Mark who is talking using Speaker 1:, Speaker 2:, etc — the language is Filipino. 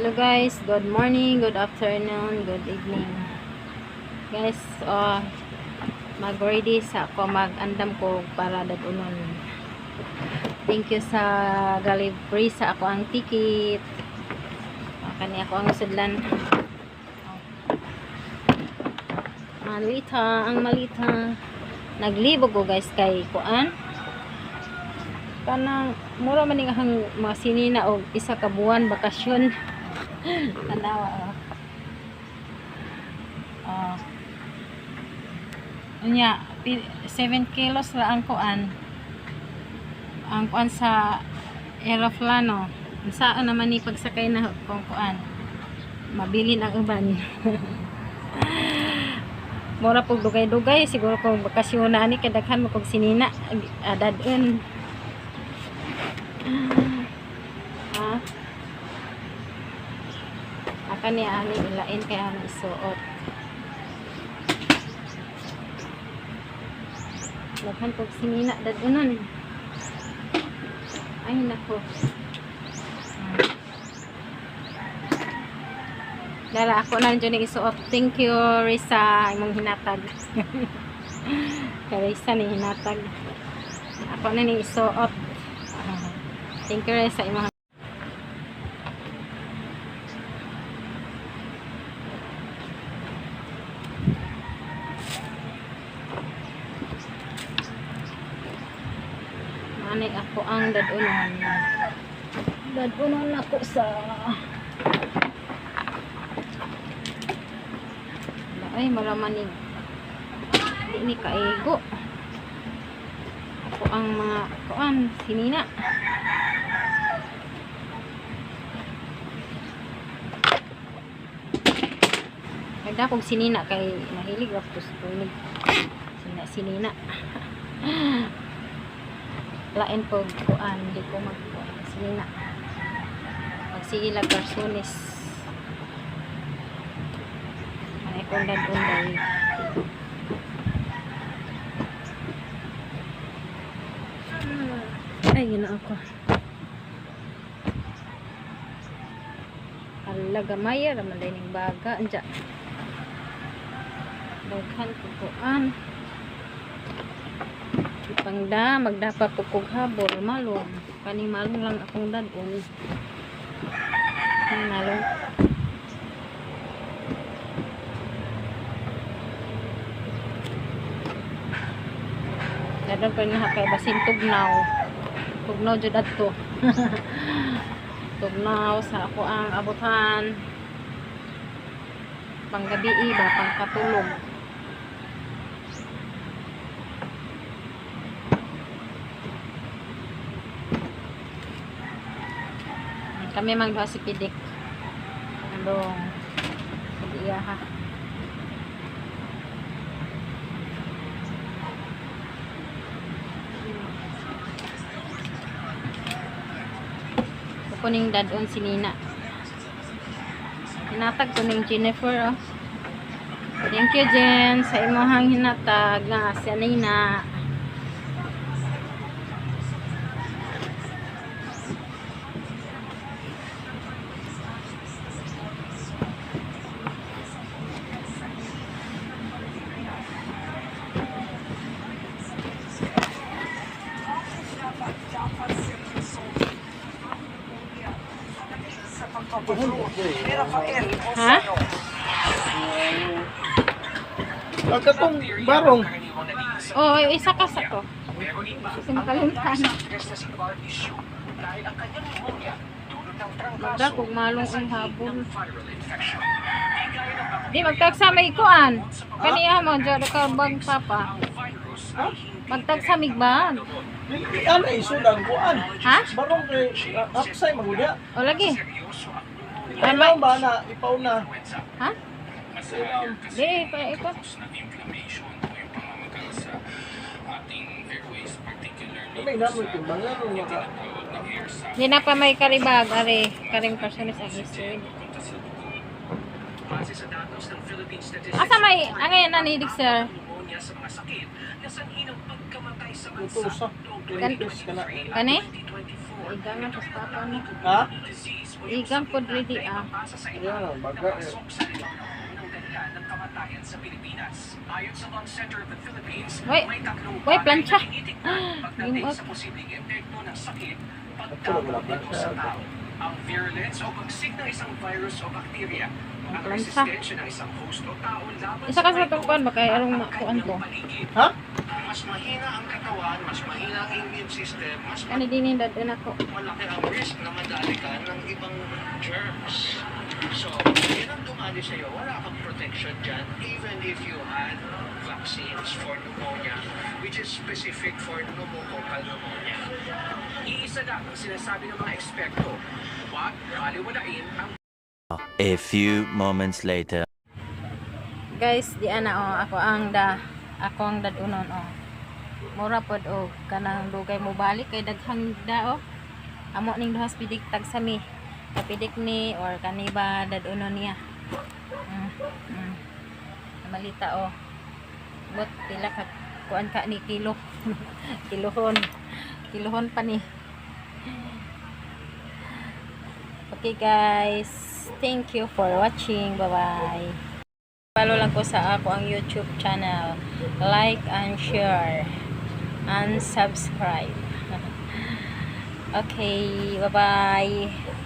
Speaker 1: Hello guys, good morning, good afternoon, good evening. Guys, mag-ready sa ako, mag-andam ko para dagunon. Thank you sa galibri sa ako ang ticket. Kani ako ang sudlan. Malita, ang malita. Naglibog ko guys kay kuan. Kanang mura man ang mga sinina og isa ka buwan bakasyon. Tanawa. Unya 7 kilos ra ang kuan. Ang kuan sa aeroplano. Saan naman ni pagsakay na kung kuan. Mabilin ang uban. Mura pug dugay-dugay siguro kung bakasyon na ani kadaghan mo kog sinina adadun. Akan ni ani ilain kay ani isuot. Daghan kog sinina dadunon. Ay nako. Dala ako na dyan isuot. Thank you Risa imong hinatag. Kay Risa ni hinatag. Ako na ni isuot. Thank you Risa imong manay ako ang dadunon. Dadunon ako sa ay malamanig di ni kaigo ako ang mga kuan sinina kada kong sinina kay mahilig rapos tunig sinina lain po kuan di ko magkuan sinina magsigila garsones undan-undan. Ay, yun na ako. Alagamaya, ramalay ng baga. Andiyan. Baghan kukuan. Ipangda, magdapa pukog habol. Malong. Kaning malong lang akong dadon. Malong. Dadang pa nga kay basin tugnaw. Tugnaw jud adto. Tugnaw sa ako ang abutan. Panggabi ba pangkatulog. Kami magduha si Pidik. Andong iya ha. Kuning dadon si Nina. Hinatag ko ning Jennifer oh. Thank you Jen sa imong hinatag nga si Nina. Ha?
Speaker 2: Katong barong.
Speaker 1: Oh, isa ka sa to. Kasi makalimutan. Magda kung malong ang habol. Di magtagsa may kuan. Kaniya mo jud ka bag papa. Magtagsa mig bag.
Speaker 2: Ano isudan kuan?
Speaker 1: Ha?
Speaker 2: Barong kay upside magudya.
Speaker 1: O lagi.
Speaker 2: Ano ba na ipauna?
Speaker 1: Ha? Di pa ito.
Speaker 2: May namoy timbangan mga
Speaker 1: Di na pa may karibag are karing personis agresuin. Asa may angay na ni sir?
Speaker 3: niya sa mga sakit na sanhi ng pagkamatay sa bansa
Speaker 2: Utusa.
Speaker 3: noong
Speaker 2: Pilipis ka na.
Speaker 3: 2023
Speaker 1: Kani?
Speaker 3: at 2024.
Speaker 1: Igang nga, pas papa mo.
Speaker 2: Ha?
Speaker 3: Disease o
Speaker 1: Igang
Speaker 3: yung
Speaker 1: pod
Speaker 3: sakit
Speaker 1: ready,
Speaker 3: na
Speaker 1: ah.
Speaker 3: ipapasa sa iba
Speaker 2: Ayan,
Speaker 3: na
Speaker 2: baga,
Speaker 3: pasok sa limang ng dahilan ng kamatayan sa Pilipinas. Ayon sa Lung Center of the Philippines,
Speaker 1: Wait.
Speaker 3: may tatlong
Speaker 1: Wait,
Speaker 3: bagay
Speaker 1: plancha.
Speaker 3: na tinitignan pagdating
Speaker 1: Yung-
Speaker 3: sa posibleng epekto ng sakit
Speaker 2: Wala,
Speaker 3: pagtapon
Speaker 2: wala
Speaker 3: nito
Speaker 2: plancha.
Speaker 3: sa tao. Ang virulence o pagsig ng isang virus o bacteria, ang
Speaker 1: Plancha.
Speaker 3: resistensya ng isang host o tao laban
Speaker 1: Isa ka sa
Speaker 3: virus
Speaker 1: itong kuan ba? Kaya arong
Speaker 3: at ang
Speaker 1: makuan ko.
Speaker 3: kanyang paligid.
Speaker 2: Ha?
Speaker 3: Mas mahina ang katawan, mas mahina ang immune system, mas
Speaker 1: Kani din yung dadun ako.
Speaker 3: malaki ang risk na madali ka ng ibang germs. So, yun ang dumali sa'yo. Wala kang protection dyan, even if you had vaccines for pneumonia, which is specific for pneumococcal pneumonia. Iisa lang ang sinasabi ng mga eksperto. Huwag baliwalain ang
Speaker 4: A few moments later.
Speaker 1: Guys, di ana oh, ako ang dadunon oh. Mura pod oh, kanang dugay mo balik kay daghang da oh. Amo ning duhas pidik tag sami. Kapidik ni or kaniba dadunon niya. Malita oh. Bot pila ka kuan ka ni kilo. Kilohon pa ni. Okay guys, thank you for watching. Bye bye. Follow lang ko sa ako ang YouTube channel. Like and share and subscribe. Okay, bye bye.